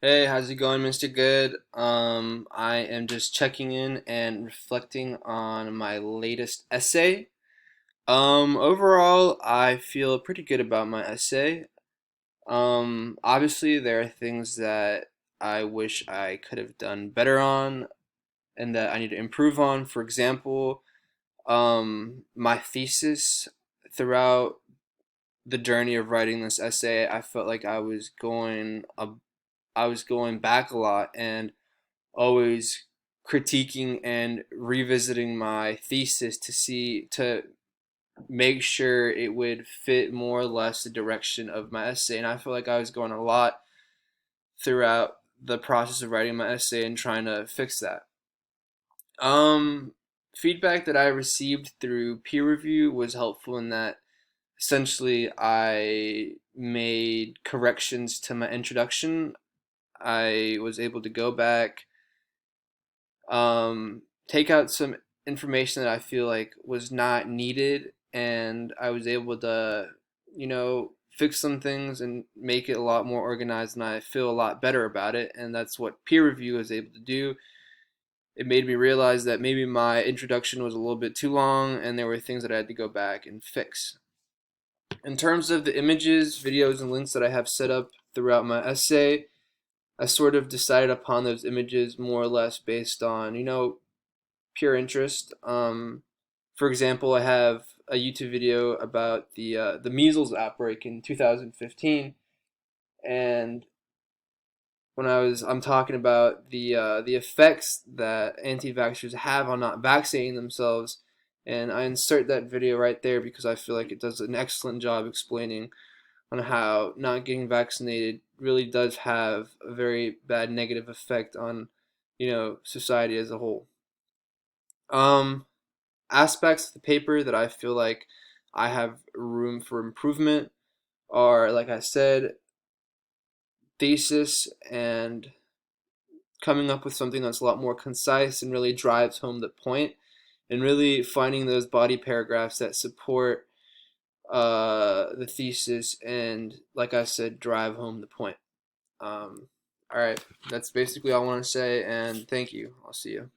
Hey, how's it going, Mr. Good? I am just checking in and reflecting on my latest essay. Overall, I feel pretty good about my essay. Obviously, there are things that I wish I could have done better on and that I need to improve on. For example, my thesis throughout the journey of writing this essay, I felt like I was going back a lot and always critiquing and revisiting my thesis to make sure it would fit more or less the direction of my essay. And I feel like I was going a lot throughout the process of writing my essay and trying to fix that. Um, Feedback that I received through peer review was helpful in that essentially I made corrections to my introduction. I was able to go back, take out some information that I feel like was not needed, and I was able to, fix some things and make it a lot more organized, and I feel a lot better about it. And that's what peer review is able to do. It made me realize that maybe my introduction was a little bit too long, and there were things that I had to go back and fix. In terms of the images, videos, and links that I have set up throughout my essay, I sort of decided upon those images more or less based on, pure interest. For example, I have a YouTube video about the measles outbreak in 2015, and I'm talking about the effects that anti-vaxxers have on not vaccinating themselves, and I insert that video right there because I feel like it does an excellent job explaining on how not getting vaccinated really does have a very bad negative effect on, society as a whole. Um, Aspects of the paper that I feel like I have room for improvement are, like I said, thesis and coming up with something that's a lot more concise and really drives home the point, and really finding those body paragraphs that support the thesis and, like I said, drive home the point. All right, that's basically all I want to say, and thank you. I'll see you.